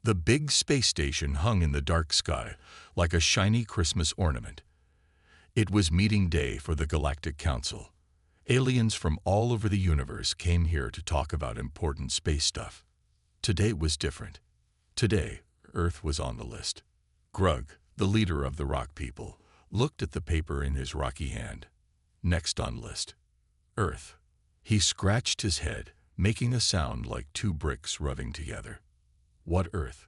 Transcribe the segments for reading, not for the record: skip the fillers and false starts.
The big space station hung in the dark sky like a shiny Christmas ornament. It was meeting day for the Galactic Council. Aliens from all over the universe came here to talk about important space stuff. Today was different. Today, Earth was on the list. Grug, the leader of the rock people, looked at the paper in his rocky hand. Next on list, Earth. He scratched his head, making a sound like two bricks rubbing together. What Earth?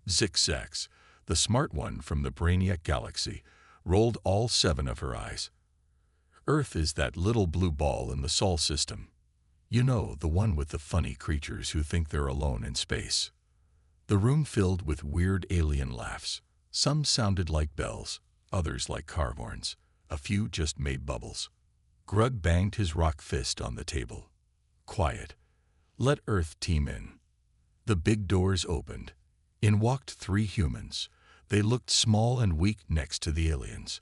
Zix-Zax, the smart one from the Brainiac galaxy, rolled all 7 of her eyes. Earth is that little blue ball in the Sol system. You know, the one with the funny creatures who think they're alone in space. The room filled with weird alien laughs. Some sounded like bells, others like car horns. A few just made bubbles. Grug banged his rock fist on the table. Quiet. Let Earth team in. The big doors opened. In walked 3 humans. They looked small and weak next to the aliens.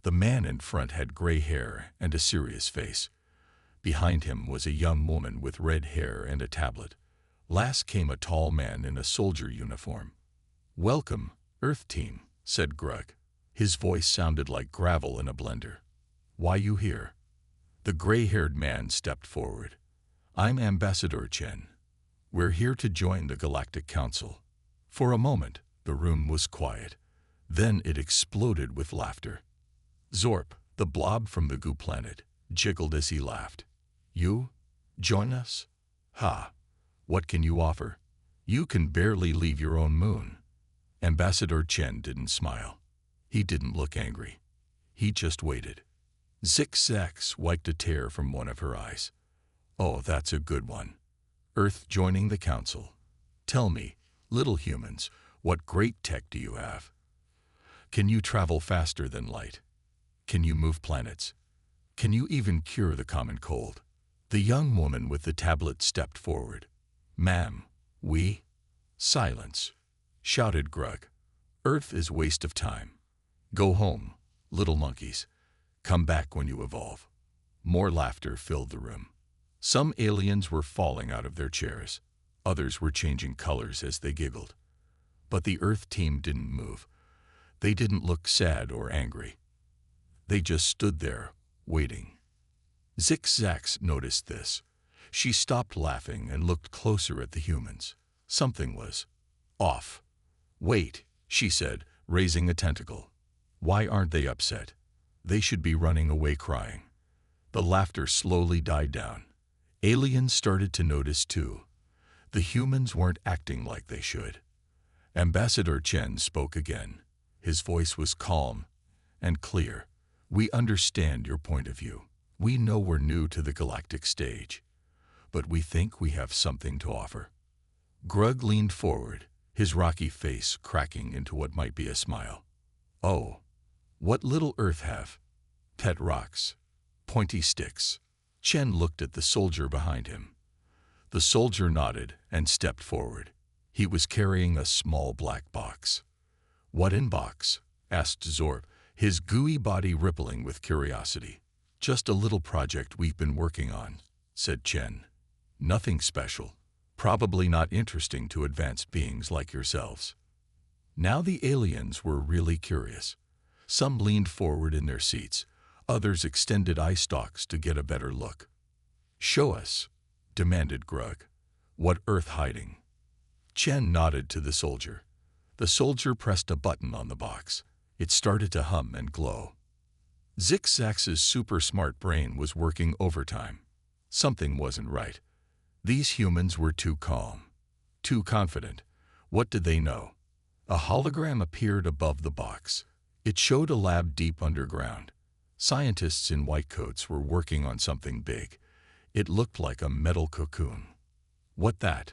The man in front had gray hair and a serious face. Behind him was a young woman with red hair and a tablet. Last came a tall man in a soldier uniform. "Welcome, Earth Team," said Grug. His voice sounded like gravel in a blender. "Why you here?" The gray-haired man stepped forward. "I'm Ambassador Chen. We're here to join the Galactic Council." For a moment, the room was quiet. Then it exploded with laughter. Zorp, the blob from the goo planet, jiggled as he laughed. "You? Join us? Ha! What can you offer? You can barely leave your own moon." Ambassador Chen didn't smile. He didn't look angry. He just waited. Zix-Zax wiped a tear from one of her eyes. "Oh, that's a good one. Earth joining the council. Tell me, little humans, what great tech do you have? Can you travel faster than light? Can you move planets? Can you even cure the common cold?" The young woman with the tablet stepped forward. "Ma'am, we—" "Silence," shouted Grug. "Earth is waste of time. Go home, little monkeys. Come back when you evolve." More laughter filled the room. Some aliens were falling out of their chairs. Others were changing colors as they giggled. But the Earth team didn't move. They didn't look sad or angry. They just stood there, waiting. Zix-Zax noticed this. She stopped laughing and looked closer at the humans. Something was off. "Wait," she said, raising a tentacle. "Why aren't they upset? They should be running away crying." The laughter slowly died down. Aliens started to notice too. The humans weren't acting like they should. Ambassador Chen spoke again. His voice was calm and clear. "We understand your point of view. We know we're new to the galactic stage, but we think we have something to offer." Grug leaned forward, his rocky face cracking into what might be a smile. "Oh, what little Earth have? Pet rocks, pointy sticks." Chen looked at the soldier behind him. The soldier nodded and stepped forward. He was carrying a small black box. "What in box?" asked Zorp, his gooey body rippling with curiosity. "Just a little project we've been working on," said Chen. "Nothing special. Probably not interesting to advanced beings like yourselves." Now the aliens were really curious. Some leaned forward in their seats. Others extended eye stalks to get a better look. "Show us," demanded Grug. "What Earth hiding?" Chen nodded to the soldier. The soldier pressed a button on the box. It started to hum and glow. Zix-Zax's super smart brain was working overtime. Something wasn't right. These humans were too calm, too confident. What did they know? A hologram appeared above the box. It showed a lab deep underground. Scientists in white coats were working on something big. It looked like a metal cocoon. "What that?"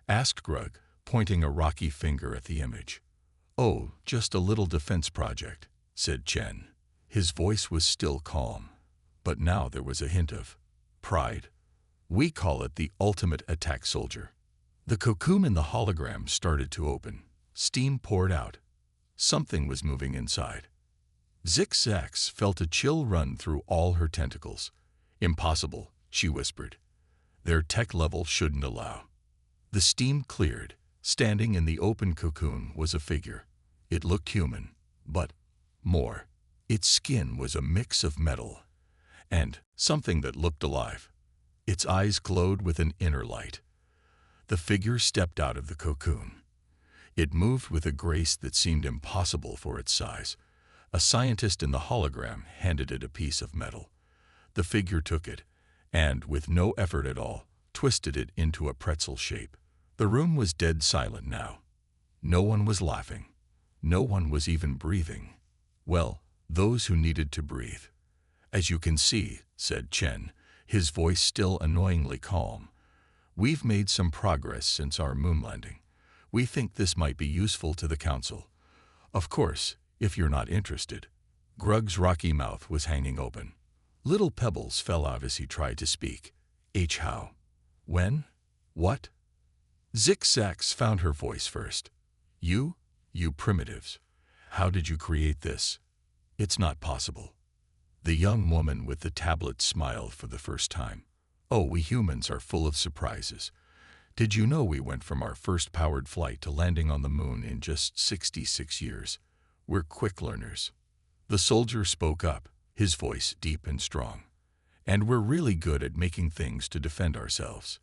asked Grug, pointing a rocky finger at the image. "Oh, just a little defense project," said Chen. His voice was still calm, but now there was a hint of pride. "We call it the ultimate attack soldier." The cocoon in the hologram started to open. Steam poured out. Something was moving inside. Zix-Zax felt a chill run through all her tentacles. "Impossible," she whispered. "Their tech level shouldn't allow." The steam cleared. Standing in the open cocoon was a figure. It looked human, but more. Its skin was a mix of metal and something that looked alive. Its eyes glowed with an inner light. The figure stepped out of the cocoon. It moved with a grace that seemed impossible for its size. A scientist in the hologram handed it a piece of metal. The figure took it and, with no effort at all, twisted it into a pretzel shape. The room was dead silent now. No one was laughing. No one was even breathing. Well, those who needed to breathe. As you can see, said Chen, his voice still annoyingly calm, we've made some progress since our moon landing. We think this might be useful to the council. Of course, if you're not interested. Grug's rocky mouth was hanging open. Little pebbles fell out as he tried to speak. How? When? What? Zigzags found her voice first. You primitives. How did you create this? It's not possible. The young woman with the tablet smiled for the first time. Oh, we humans are full of surprises. Did you know we went from our first powered flight to landing on the moon in just 66 years? We're quick learners. The soldier spoke up, his voice deep and strong. And we're really good at making things to defend ourselves.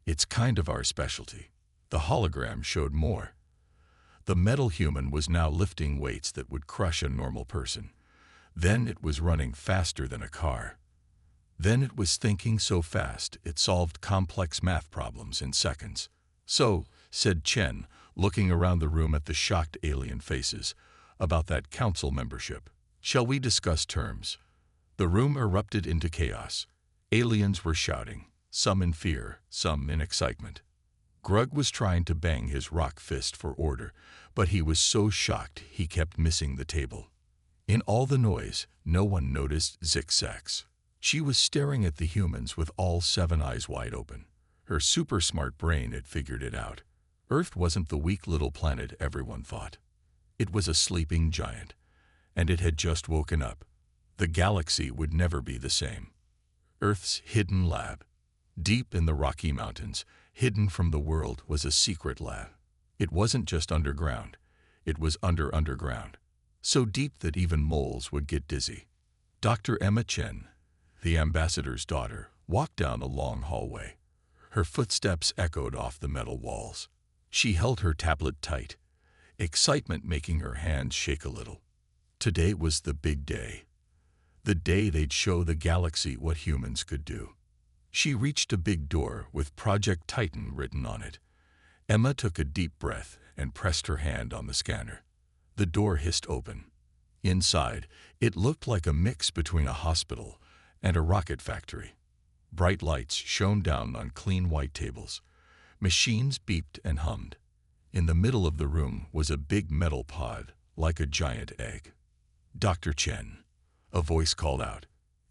It's kind of our specialty. The hologram showed more. The metal human was now lifting weights that would crush a normal person. Then it was running faster than a car. Then it was thinking so fast it solved complex math problems in seconds. So, said Chen, looking around the room at the shocked alien faces, about that council membership. Shall we discuss terms? The room erupted into chaos. Aliens were shouting, some in fear, some in excitement. Grug was trying to bang his rock fist for order, but he was so shocked he kept missing the table. In all the noise, no one noticed Zigzags. She was staring at the humans with all 7 eyes wide open. Her super smart brain had figured it out. Earth wasn't the weak little planet everyone thought. It was a sleeping giant, and it had just woken up. The galaxy would never be the same. Earth's hidden lab. Deep in the Rocky Mountains, hidden from the world, was a secret lab. It wasn't just underground. It was underground. So deep that even moles would get dizzy. Dr. Emma Chen, the ambassador's daughter, walked down a long hallway. Her footsteps echoed off the metal walls. She held her tablet tight, excitement making her hands shake a little. Today was the big day. The day they'd show the galaxy what humans could do. She reached a big door with Project Titan written on it. Emma took a deep breath and pressed her hand on the scanner. The door hissed open. Inside, it looked like a mix between a hospital and a rocket factory. Bright lights shone down on clean white tables. Machines beeped and hummed. In the middle of the room was a big metal pod, like a giant egg. Dr. Chen, a voice called out.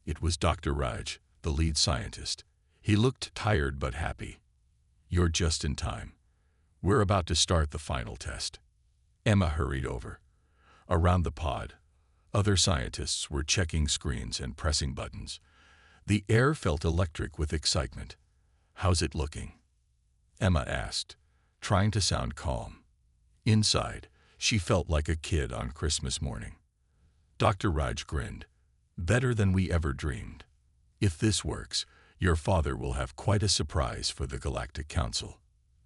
It was Dr. Raj, the lead scientist. He looked tired but happy. You're just in time. We're about to start the final test. Emma hurried over. Around the pod, other scientists were checking screens and pressing buttons. The air felt electric with excitement. How's it looking? Emma asked, trying to sound calm. Inside, she felt like a kid on Christmas morning. Dr. Raj grinned. Better than we ever dreamed. If this works, your father will have quite a surprise for the Galactic Council.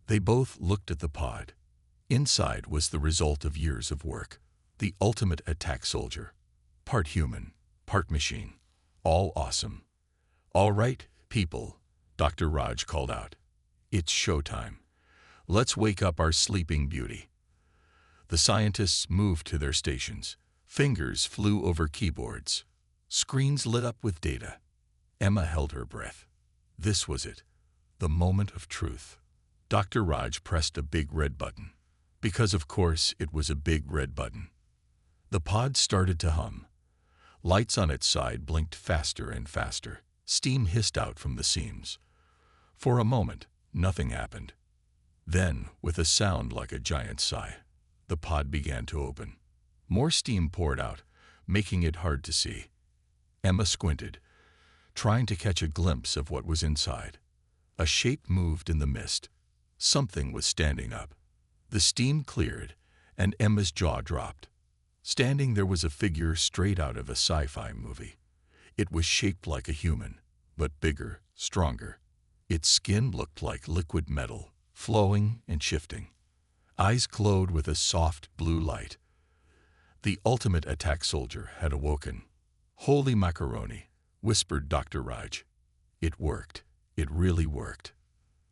They both looked at the pod. Inside was the result of years of work. The ultimate attack soldier. Part human, part machine. All awesome. All right, people, Dr. Raj called out. It's showtime. Let's wake up our sleeping beauty. The scientists moved to their stations. Fingers flew over keyboards. Screens lit up with data. Emma held her breath. This was it. The moment of truth. Dr. Raj pressed a big red button. Because of course it was a big red button. The pod started to hum. Lights on its side blinked faster and faster. Steam hissed out from the seams. For a moment, nothing happened. Then, with a sound like a giant sigh, the pod began to open. More steam poured out, making it hard to see. Emma squinted, trying to catch a glimpse of what was inside. A shape moved in the mist. Something was standing up. The steam cleared, and Emma's jaw dropped. Standing there was a figure straight out of a sci-fi movie. It was shaped like a human, but bigger, stronger. Its skin looked like liquid metal, flowing and shifting. Eyes glowed with a soft blue light. The ultimate attack soldier had awoken. "Holy macaroni," whispered Dr. Raj. It worked. It really worked.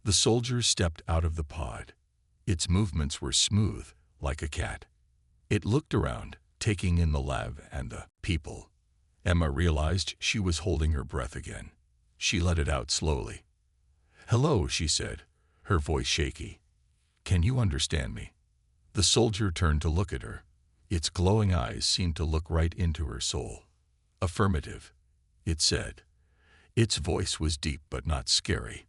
The soldier stepped out of the pod. Its movements were smooth, like a cat. It looked around, taking in the lab and the people. Emma realized she was holding her breath again. She let it out slowly. "Hello," she said, her voice shaky. "Can you understand me?" The soldier turned to look at her. Its glowing eyes seemed to look right into her soul. "Affirmative," it said. Its voice was deep but not scary.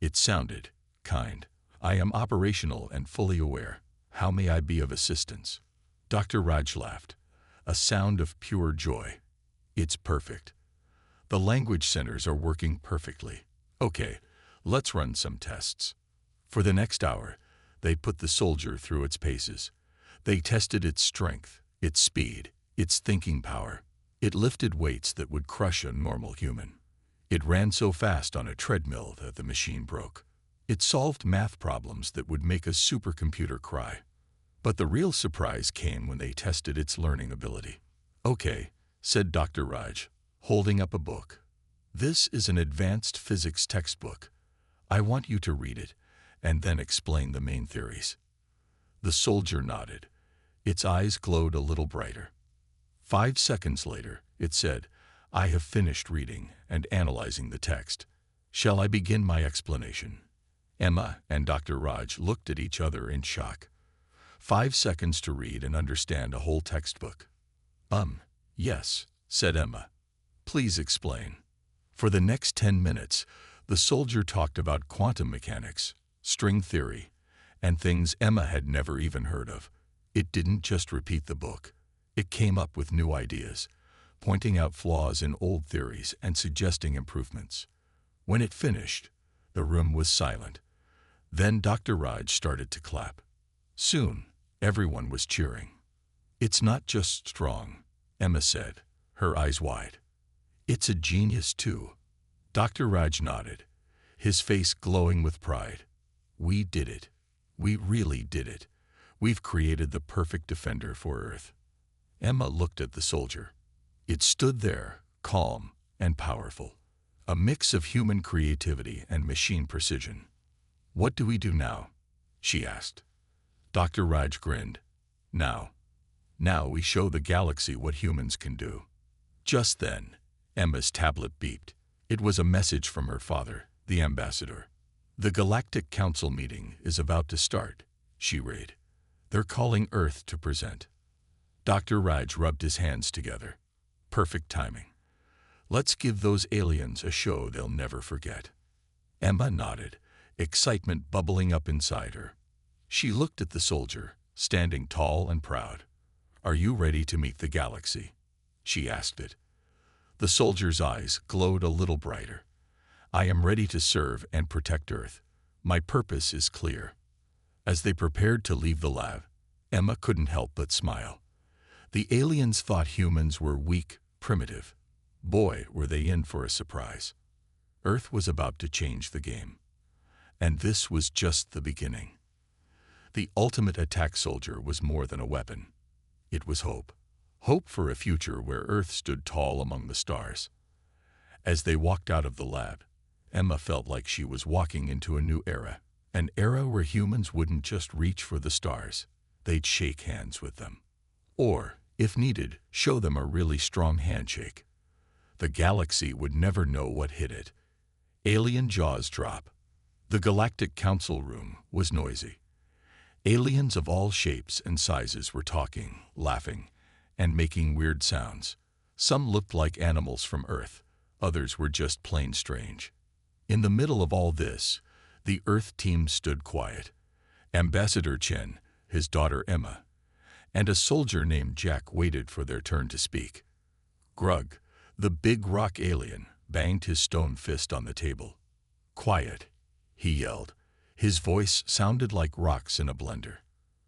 It sounded kind. "I am operational and fully aware. How may I be of assistance?" Dr. Raj laughed, a sound of pure joy. "It's perfect. The language centers are working perfectly. Okay, let's run some tests." For the next hour, they put the soldier through its paces. They tested its strength, its speed, its thinking power. It lifted weights that would crush a normal human. It ran so fast on a treadmill that the machine broke. It solved math problems that would make a supercomputer cry. But the real surprise came when they tested its learning ability. "Okay," said Dr. Raj, holding up a book. "This is an advanced physics textbook. I want you to read it and then explain the main theories." The soldier nodded. Its eyes glowed a little brighter. 5 seconds later, it said, "I have finished reading and analyzing the text. Shall I begin my explanation?" Emma and Dr. Raj looked at each other in shock. 5 seconds to read and understand a whole textbook. Yes," said Emma. "Please explain." For the next 10 minutes, the soldier talked about quantum mechanics, string theory, and things Emma had never even heard of. It didn't just repeat the book. It came up with new ideas, pointing out flaws in old theories and suggesting improvements. When it finished, the room was silent. Then Dr. Raj started to clap. Soon, everyone was cheering. "It's not just strong," Emma said, her eyes wide. "It's a genius too." Dr. Raj nodded, his face glowing with pride. "We did it. We really did it. We've created the perfect defender for Earth." Emma looked at the soldier. It stood there, calm and powerful, a mix of human creativity and machine precision. "What do we do now?" she asked. Dr. Raj grinned. Now we show the galaxy what humans can do." Just then, Emma's tablet beeped. It was a message from her father, the ambassador. "The Galactic Council meeting is about to start," she read. "They're calling Earth to present." Dr. Raj rubbed his hands together. Perfect timing. "Let's give those aliens a show they'll never forget." Emma nodded, excitement bubbling up inside her. She looked at the soldier, standing tall and proud. "Are you ready to meet the galaxy?" she asked it. The soldier's eyes glowed a little brighter. "I am ready to serve and protect Earth. My purpose is clear." As they prepared to leave the lab, Emma couldn't help but smile. The aliens thought humans were weak, primitive. Boy, were they in for a surprise. Earth was about to change the game. And this was just the beginning. The ultimate attack soldier was more than a weapon. It was hope. Hope for a future where Earth stood tall among the stars. As they walked out of the lab, Emma felt like she was walking into a new era. An era where humans wouldn't just reach for the stars. They'd shake hands with them. Or, if needed, show them a really strong handshake. The galaxy would never know what hit it. Alien jaws drop. The Galactic Council room was noisy. Aliens of all shapes and sizes were talking, laughing, and making weird sounds. Some looked like animals from Earth, others were just plain strange. In the middle of all this, the Earth team stood quiet. Ambassador Chen, his daughter Emma, and a soldier named Jack waited for their turn to speak. Grug, the big rock alien, banged his stone fist on the table. "Quiet," he yelled. His voice sounded like rocks in a blender.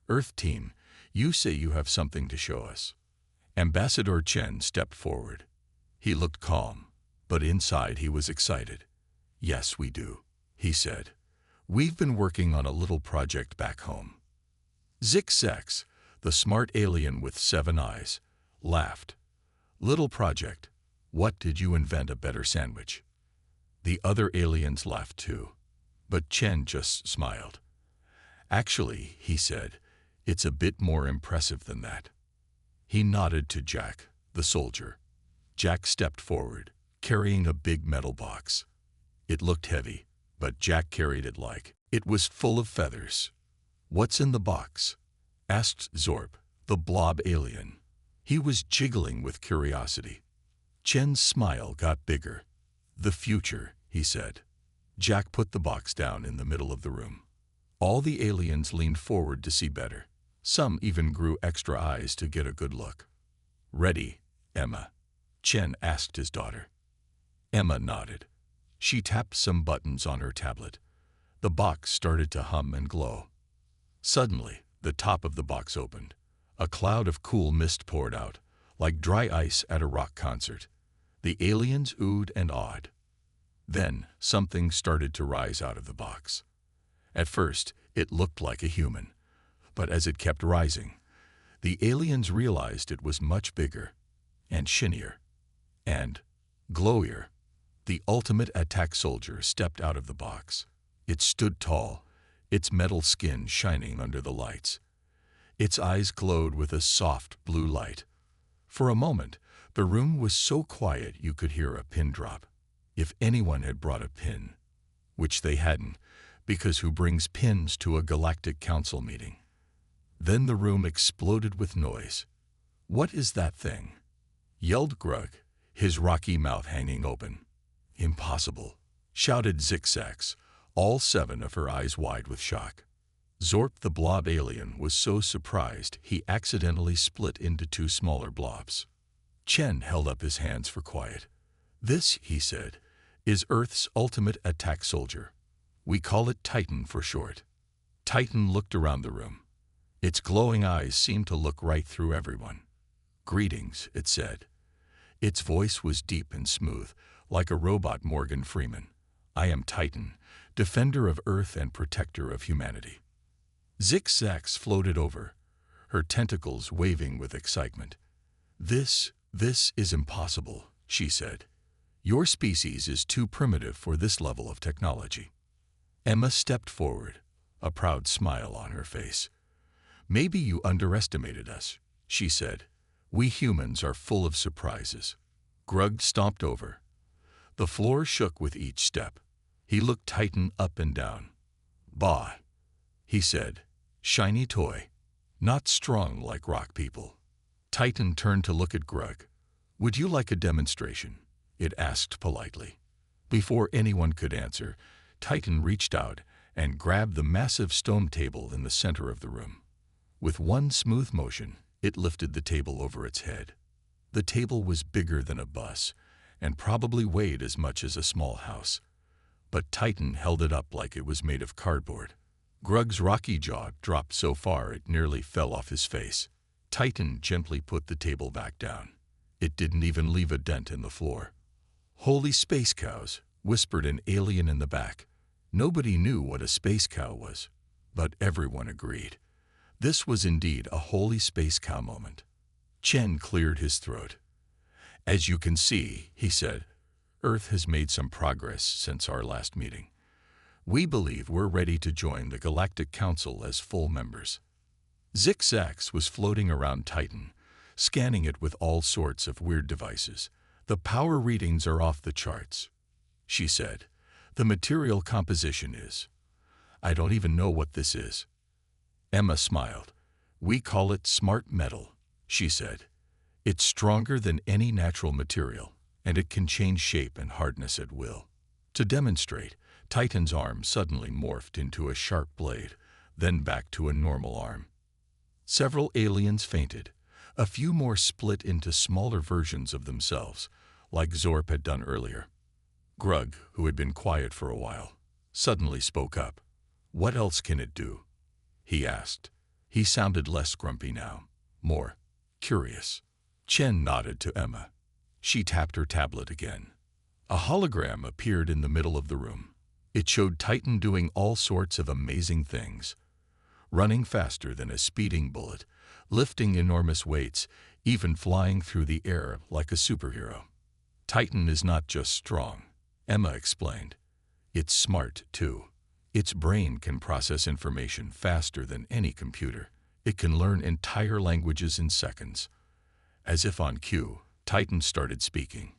Earth team, you say you have something to show us. Ambassador Chen stepped forward. He looked calm, but inside he was excited. Yes, we do, he said. We've been working on a little project back home. Zix, the smart alien with 7 eyes, laughed. Little project. What did you invent a better sandwich? The other aliens laughed too, but Chen just smiled. Actually, he said, it's a bit more impressive than that. He nodded to Jack, the soldier. Jack stepped forward, carrying a big metal box. It looked heavy, but Jack carried it like it was full of feathers. What's in the box? Asked Zorp, the blob alien. He was jiggling with curiosity. Chen's smile got bigger. The future, he said. Jack put the box down in the middle of the room. All the aliens leaned forward to see better. Some even grew extra eyes to get a good look. Ready, Emma? Chen asked his daughter. Emma nodded. She tapped some buttons on her tablet. The box started to hum and glow. Suddenly, the top of the box opened. A cloud of cool mist poured out, like dry ice at a rock concert. The aliens oohed and awed. Then, something started to rise out of the box. At first, it looked like a human. But as it kept rising, the aliens realized it was much bigger, and shinier, and glowier. The ultimate attack soldier stepped out of the box. It stood tall, its metal skin shining under the lights. Its eyes glowed with a soft blue light. For a moment, the room was so quiet you could hear a pin drop. If anyone had brought a pin, which they hadn't, because who brings pins to a Galactic Council meeting? Then the room exploded with noise. What is that thing? Yelled Grug, his rocky mouth hanging open. Impossible, shouted Zix, all 7 of her eyes wide with shock. Zorp the blob alien was so surprised he accidentally split into 2 smaller blobs. Chen held up his hands for quiet. This, he said, is Earth's ultimate attack soldier. We call it Titan for short. Titan looked around the room. Its glowing eyes seemed to look right through everyone. Greetings, it said. Its voice was deep and smooth, like a robot Morgan Freeman. I am Titan, defender of Earth and protector of humanity. Zix floated over, her tentacles waving with excitement. This is impossible, she said. Your species is too primitive for this level of technology. Emma stepped forward, a proud smile on her face. Maybe you underestimated us, she said. We humans are full of surprises. Grug stomped over. The floor shook with each step. He looked Titan up and down. Bah, he said. Shiny toy. Not strong like rock people. Titan turned to look at Grug. Would you like a demonstration? It asked politely. Before anyone could answer, Titan reached out and grabbed the massive stone table in the center of the room. With one smooth motion, it lifted the table over its head. The table was bigger than a bus and probably weighed as much as a small house. But Titan held it up like it was made of cardboard. Grug's rocky jaw dropped so far it nearly fell off his face. Titan gently put the table back down. It didn't even leave a dent in the floor. Holy space cows, whispered an alien in the back. Nobody knew what a space cow was, but everyone agreed. This was indeed a holy space cow moment. Chen cleared his throat. As you can see, he said, Earth has made some progress since our last meeting. We believe we're ready to join the Galactic Council as full members. Zix was floating around Titan, scanning it with all sorts of weird devices. The power readings are off the charts, she said. The material composition is. I don't even know what this is. Emma smiled. We call it smart metal, she said. It's stronger than any natural material, and it can change shape and hardness at will. To demonstrate, Titan's arm suddenly morphed into a sharp blade, then back to a normal arm. Several aliens fainted. A few more split into smaller versions of themselves, like Zorp had done earlier. Grug, who had been quiet for a while, suddenly spoke up. What else can it do? He asked. He sounded less grumpy now, more curious. Chen nodded to Emma. She tapped her tablet again. A hologram appeared in the middle of the room. It showed Titan doing all sorts of amazing things. Running faster than a speeding bullet, lifting enormous weights, even flying through the air like a superhero. Titan is not just strong, Emma explained. It's smart, too. Its brain can process information faster than any computer. It can learn entire languages in seconds. As if on cue, Titan started speaking.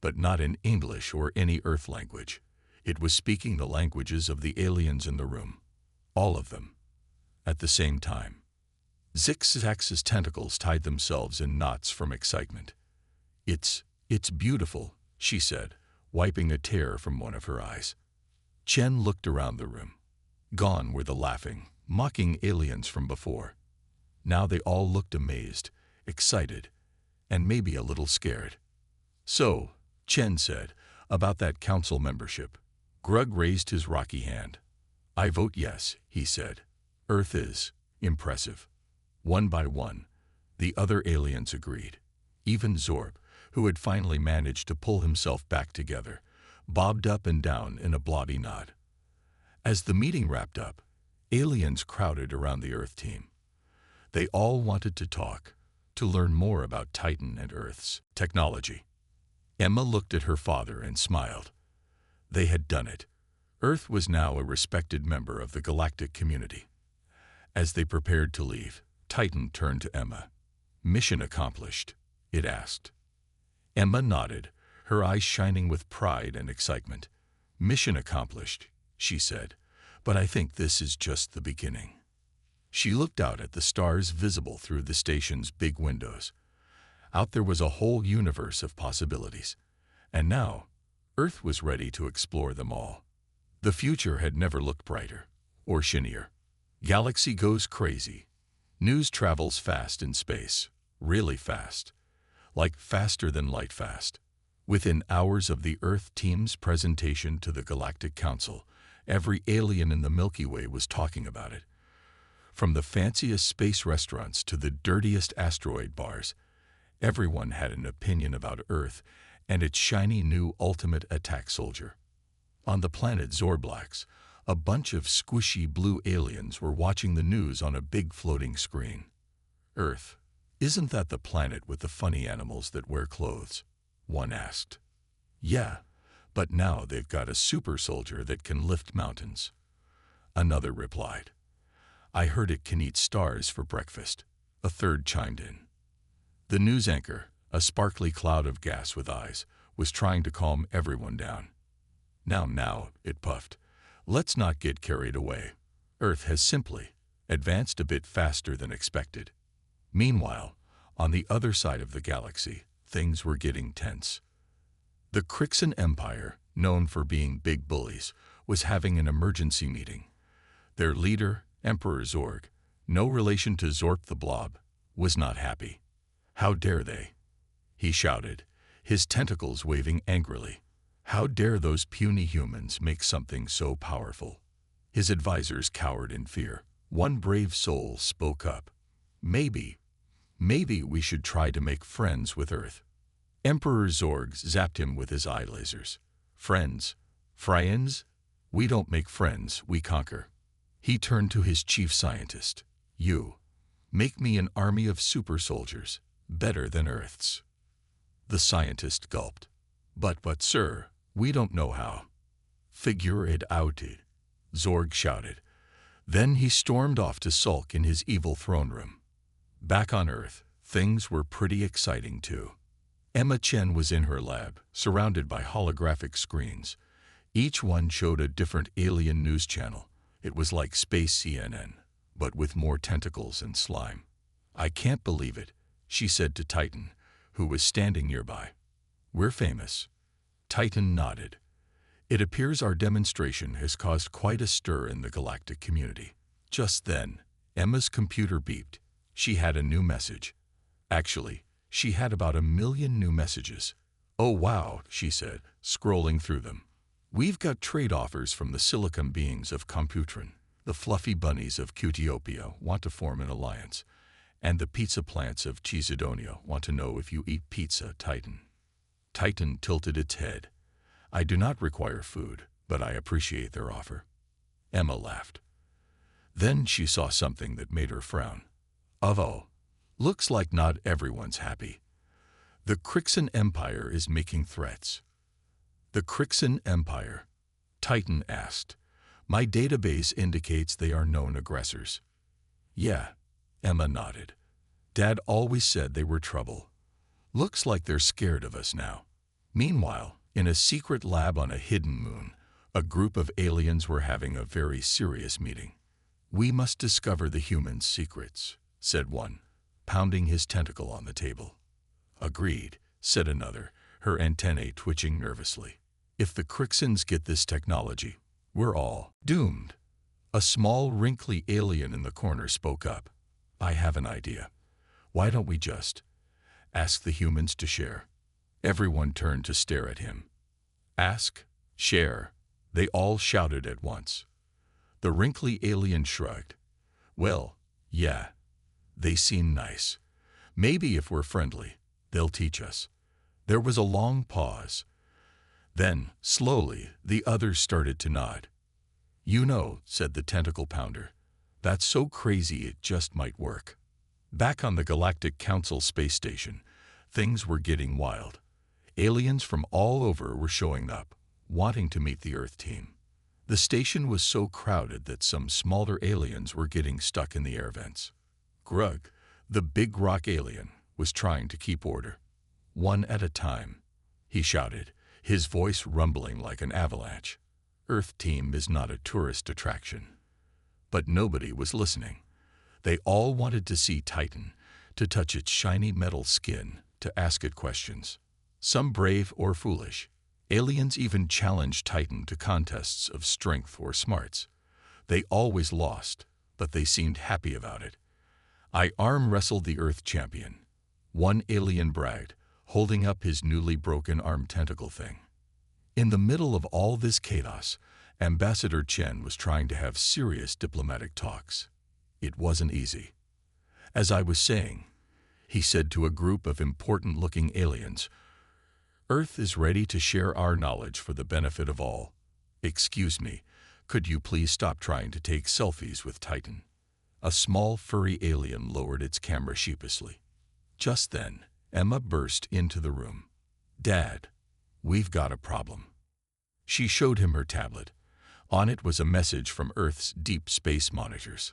But not in English or any Earth language. It was speaking the languages of the aliens in the room. All of them. At the same time. Zixzax's tentacles tied themselves in knots from excitement. It's beautiful, she said, wiping a tear from one of her eyes. Chen looked around the room. Gone were the laughing, mocking aliens from before. Now they all looked amazed, excited, and maybe a little scared. So, Chen said, about that council membership. Grug raised his rocky hand. I vote yes, he said. Earth is impressive. One by one, the other aliens agreed. Even Zorb, who had finally managed to pull himself back together, bobbed up and down in a blobby nod. As the meeting wrapped up, aliens crowded around the Earth team. They all wanted to talk, to learn more about Titan and Earth's technology. Emma looked at her father and smiled. They had done it. Earth was now a respected member of the galactic community. As they prepared to leave, Titan turned to Emma. Mission accomplished, it asked. Emma nodded, her eyes shining with pride and excitement. Mission accomplished, she said, but I think this is just the beginning. She looked out at the stars visible through the station's big windows. Out there was a whole universe of possibilities. And now, Earth was ready to explore them all. The future had never looked brighter, or shinier. Galaxy goes crazy. News travels fast in space, really fast. Like faster than light fast. Within hours of the Earth team's presentation to the Galactic Council, every alien in the Milky Way was talking about it. From the fanciest space restaurants to the dirtiest asteroid bars, everyone had an opinion about Earth and its shiny new ultimate attack soldier. On the planet Zorblax, a bunch of squishy blue aliens were watching the news on a big floating screen. Earth, isn't that the planet with the funny animals that wear clothes? One asked. Yeah, but now they've got a super soldier that can lift mountains. Another replied. I heard it can eat stars for breakfast. A third chimed in. The news anchor, a sparkly cloud of gas with eyes, was trying to calm everyone down. Now, it puffed. Let's not get carried away. Earth has simply advanced a bit faster than expected. Meanwhile, on the other side of the galaxy, things were getting tense. The Crixan Empire, known for being big bullies, was having an emergency meeting. Their leader, Emperor Zorg, no relation to Zorp the Blob, was not happy. How dare they? He shouted, his tentacles waving angrily. How dare those puny humans make something so powerful? His advisors cowered in fear. One brave soul spoke up. Maybe we should try to make friends with Earth. Emperor Zorg zapped him with his eye lasers. Friends? We don't make friends, we conquer. He turned to his chief scientist. You. Make me an army of super soldiers, better than Earth's. The scientist gulped. But sir, we don't know how. Figure it out, Zorg shouted. Then he stormed off to sulk in his evil throne room. Back on Earth, things were pretty exciting too. Emma Chen was in her lab, surrounded by holographic screens. Each one showed a different alien news channel. It was like Space CNN, but with more tentacles and slime. I can't believe it, she said to Titan, who was standing nearby. We're famous. Titan nodded. It appears our demonstration has caused quite a stir in the galactic community. Just then, Emma's computer beeped. She had a new message. Actually, she had about 1 million new messages. Oh wow, she said, scrolling through them. We've got trade offers from the silicon beings of Computron. The fluffy bunnies of Cutiopia want to form an alliance, and the pizza plants of Cheesedonia want to know if you eat pizza, Titan. Titan tilted its head. I do not require food, but I appreciate their offer. Emma laughed. Then she saw something that made her frown. Oh, looks like not everyone's happy. The Crixan Empire is making threats. The Crixan Empire? Titan asked. My database indicates they are known aggressors. Yeah, Emma nodded. Dad always said they were trouble. Looks like they're scared of us now. Meanwhile, in a secret lab on a hidden moon, a group of aliens were having a very serious meeting. We must discover the humans' secrets, said one, pounding his tentacle on the table. Agreed, said another, her antennae twitching nervously. If the Crixans get this technology, we're all doomed. A small, wrinkly alien in the corner spoke up. I have an idea. Why don't we just ask the humans to share? Everyone turned to stare at him. Ask, share, they all shouted at once. The wrinkly alien shrugged. Well, yeah, they seem nice. Maybe if we're friendly, they'll teach us. There was a long pause. Then, slowly, the others started to nod. You know, said the tentacle pounder, that's so crazy it just might work. Back on the Galactic Council space station, things were getting wild. Aliens from all over were showing up, wanting to meet the Earth team. The station was so crowded that some smaller aliens were getting stuck in the air vents. Grug, the big rock alien, was trying to keep order. One at a time, he shouted, his voice rumbling like an avalanche. Earth team is not a tourist attraction. But nobody was listening. They all wanted to see Titan, to touch its shiny metal skin, to ask it questions. Some brave or foolish. Aliens even challenged Titan to contests of strength or smarts. They always lost, but they seemed happy about it. I arm wrestled the Earth champion. One alien bragged, holding up his newly broken arm tentacle thing. In the middle of all this chaos, Ambassador Chen was trying to have serious diplomatic talks. It wasn't easy. As I was saying, he said to a group of important-looking aliens, Earth is ready to share our knowledge for the benefit of all. Excuse me, could you please stop trying to take selfies with Titan? A small furry alien lowered its camera sheepishly. Just then, Emma burst into the room. Dad, we've got a problem. She showed him her tablet. On it was a message from Earth's deep space monitors.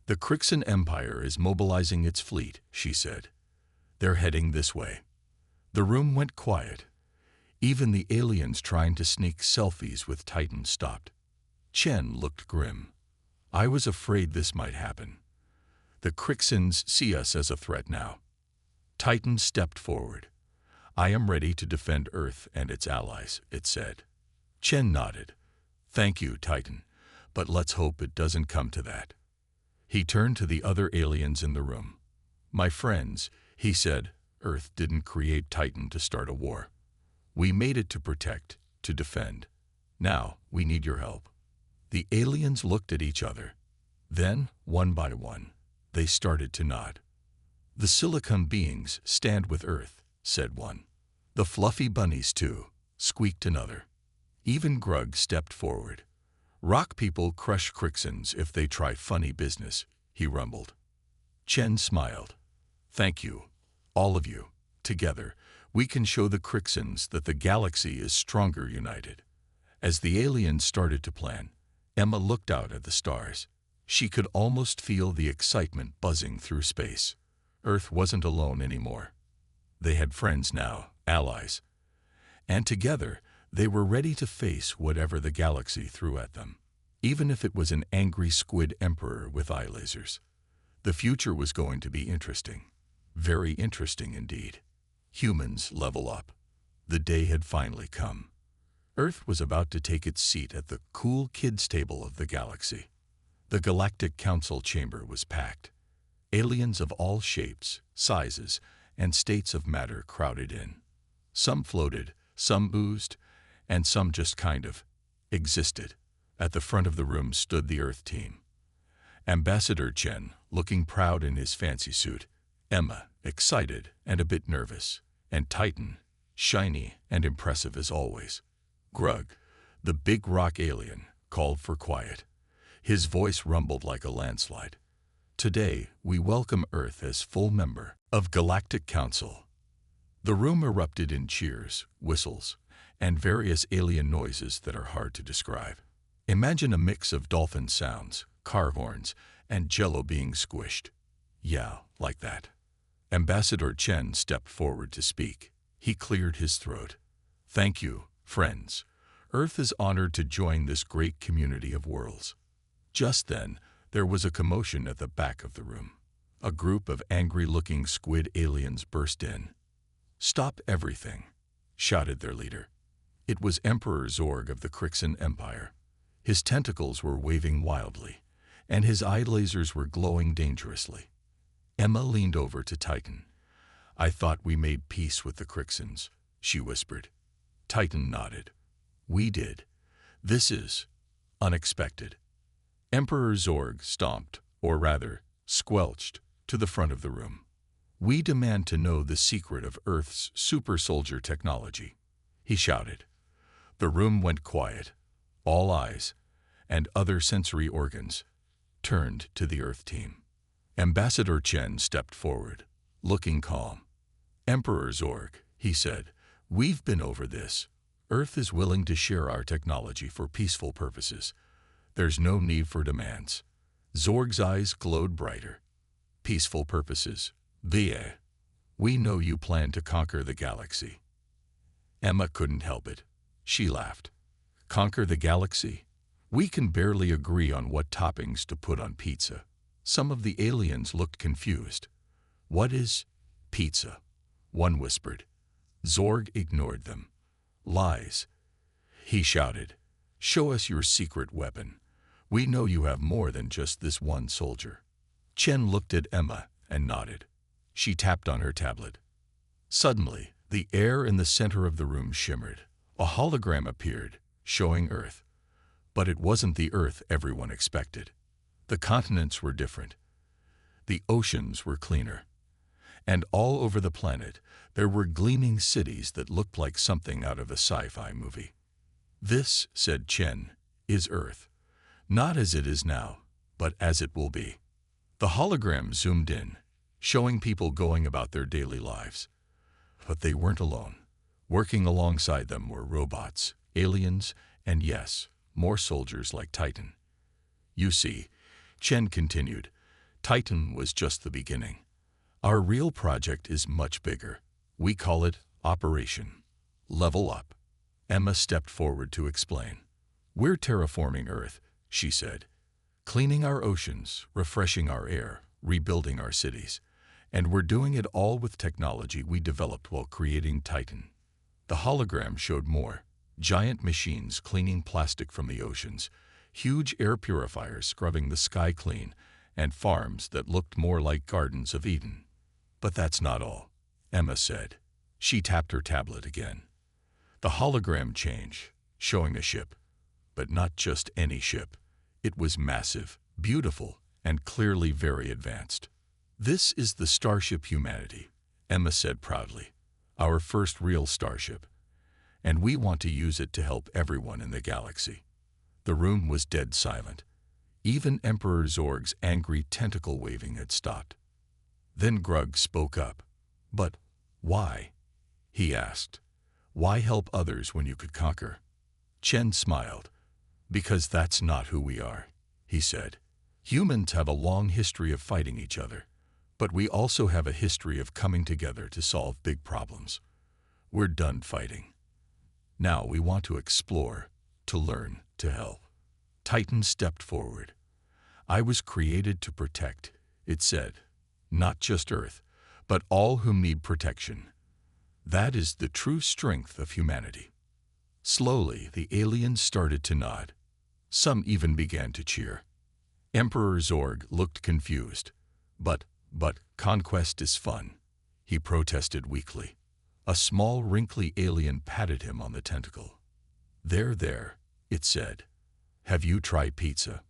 The Crixan Empire is mobilizing its fleet, she said. They're heading this way. The room went quiet. Even the aliens trying to sneak selfies with Titan stopped. Chen looked grim. I was afraid this might happen. The Crixans see us as a threat now. Titan stepped forward. I am ready to defend Earth and its allies, it said. Chen nodded. Thank you, Titan, but let's hope it doesn't come to that. He turned to the other aliens in the room. My friends, he said, Earth didn't create Titan to start a war. We made it to protect, to defend. Now, we need your help. The aliens looked at each other. Then, one by one, they started to nod. The silicon beings stand with Earth, said one. The fluffy bunnies, too, squeaked another. Even Grug stepped forward. Rock people crush Crixans if they try funny business, he rumbled. Chen smiled. Thank you, all of you. Together, we can show the Crixans that the galaxy is stronger united. As the aliens started to plan, Emma looked out at the stars. She could almost feel the excitement buzzing through space. Earth wasn't alone anymore. They had friends now, allies. And together, they were ready to face whatever the galaxy threw at them, even if it was an angry squid emperor with eye lasers. The future was going to be interesting. Very interesting indeed. Humans level up. The day had finally come. Earth was about to take its seat at the cool kids' table of the galaxy. The Galactic Council chamber was packed. Aliens of all shapes, sizes, and states of matter crowded in. Some floated, some oozed, and some just kind of existed. At the front of the room stood the Earth team. Ambassador Chen, looking proud in his fancy suit, Emma, excited and a bit nervous, and Titan, shiny and impressive as always. Grug, the big rock alien, called for quiet. His voice rumbled like a landslide. Today, we welcome Earth as full member of Galactic Council. The room erupted in cheers, whistles, and various alien noises that are hard to describe. Imagine a mix of dolphin sounds, car horns, and jello being squished. Yeah, like that. Ambassador Chen stepped forward to speak. He cleared his throat. Thank you, friends. Earth is honored to join this great community of worlds. Just then, there was a commotion at the back of the room. A group of angry-looking squid aliens burst in. Stop everything, shouted their leader. It was Emperor Zorg of the Crixan Empire. His tentacles were waving wildly, and his eye lasers were glowing dangerously. Emma leaned over to Titan. I thought we made peace with the Crixans, she whispered. Titan nodded. We did. This is unexpected. Emperor Zorg stomped, or rather, squelched, to the front of the room. We demand to know the secret of Earth's super soldier technology, he shouted. The room went quiet. All eyes, and other sensory organs, turned to the Earth team. Ambassador Chen stepped forward, looking calm. Emperor Zorg, he said, we've been over this. Earth is willing to share our technology for peaceful purposes. There's no need for demands. Zorg's eyes glowed brighter. Peaceful purposes. VA. We know you plan to conquer the galaxy. Emma couldn't help it. She laughed. Conquer the galaxy? We can barely agree on what toppings to put on pizza. Some of the aliens looked confused. What is pizza? One whispered. Zorg ignored them. Lies. He shouted. Show us your secret weapon. We know you have more than just this one soldier. Chen looked at Emma and nodded. She tapped on her tablet. Suddenly, the air in the center of the room shimmered. A hologram appeared, showing Earth. But it wasn't the Earth everyone expected. The continents were different. The oceans were cleaner. And all over the planet, there were gleaming cities that looked like something out of a sci-fi movie. This, said Chen, is Earth. Not as it is now, but as it will be. The hologram zoomed in, showing people going about their daily lives. But they weren't alone. Working alongside them were robots, aliens, and yes, more soldiers like Titan. You see, Chen continued, Titan was just the beginning. Our real project is much bigger. We call it Operation Level Up. Emma stepped forward to explain. We're terraforming Earth, she said, cleaning our oceans, refreshing our air, rebuilding our cities. And we're doing it all with technology we developed while creating Titan. The hologram showed more. Giant machines cleaning plastic from the oceans, huge air purifiers scrubbing the sky clean, and farms that looked more like gardens of Eden. But that's not all, Emma said. She tapped her tablet again. The hologram changed, showing a ship. But not just any ship. It was massive, beautiful, and clearly very advanced. This is the Starship Humanity, Emma said proudly. Our first real starship. And we want to use it to help everyone in the galaxy. The room was dead silent. Even Emperor Zorg's angry tentacle waving had stopped. Then Grug spoke up. But why? He asked. Why help others when you could conquer? Chen smiled. Because that's not who we are, he said. Humans have a long history of fighting each other, but we also have a history of coming together to solve big problems. We're done fighting. Now we want to explore, to learn, to help. Titan stepped forward. I was created to protect, it said, not just Earth, but all whom need protection. That is the true strength of humanity. Slowly, the aliens started to nod. Some even began to cheer. Emperor Zorg looked confused. But conquest is fun, he protested weakly. A small, wrinkly alien patted him on the tentacle. There, it said. Have you tried pizza?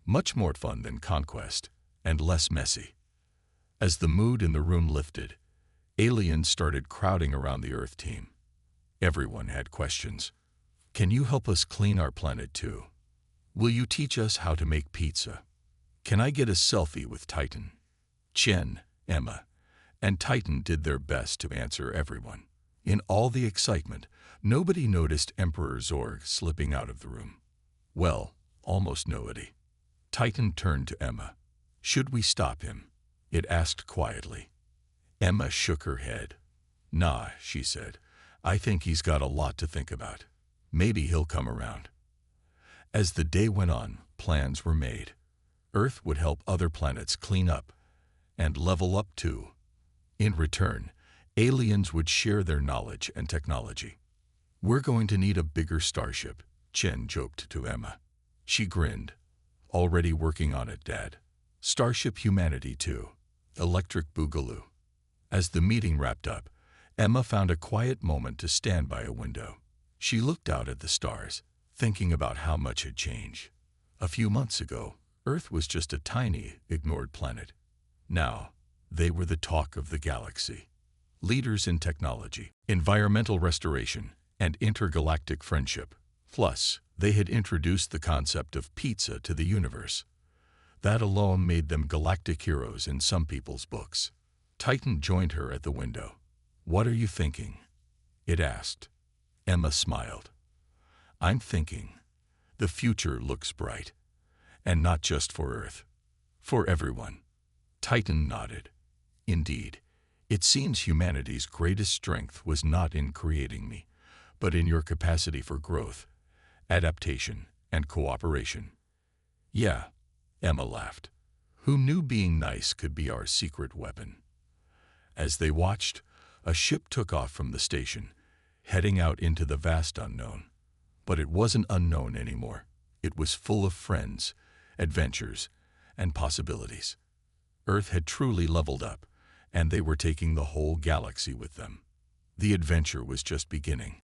Much more fun than conquest, and less messy. As the mood in the room lifted, aliens started crowding around the Earth team. Everyone had questions. Can you help us clean our planet too? Will you teach us how to make pizza? Can I get a selfie with Titan? Chen, Emma, and Titan did their best to answer everyone. In all the excitement, nobody noticed Emperor Zorg slipping out of the room. Well, almost nobody. Titan turned to Emma. Should we stop him? It asked quietly. Emma shook her head. Nah, she said. I think he's got a lot to think about. Maybe he'll come around. As the day went on, plans were made. Earth would help other planets clean up and level up too. In return, aliens would share their knowledge and technology. We're going to need a bigger starship, Chen joked to Emma. She grinned. Already working on it, Dad. Starship Humanity too. Electric Boogaloo. As the meeting wrapped up, Emma found a quiet moment to stand by a window. She looked out at the stars, thinking about how much had changed. A few months ago, Earth was just a tiny, ignored planet. Now, they were the talk of the galaxy. Leaders in technology, environmental restoration, and intergalactic friendship. Plus, they had introduced the concept of pizza to the universe. That alone made them galactic heroes in some people's books. Titan joined her at the window. What are you thinking? It asked. Emma smiled. I'm thinking. The future looks bright. And not just for Earth. For everyone. Titan nodded. Indeed, it seems humanity's greatest strength was not in creating me, but in your capacity for growth, adaptation, and cooperation. Yeah, Emma laughed. Who knew being nice could be our secret weapon? As they watched, a ship took off from the station, heading out into the vast unknown. But it wasn't unknown anymore. It was full of friends, adventures, and possibilities. Earth had truly leveled up, and they were taking the whole galaxy with them. The adventure was just beginning.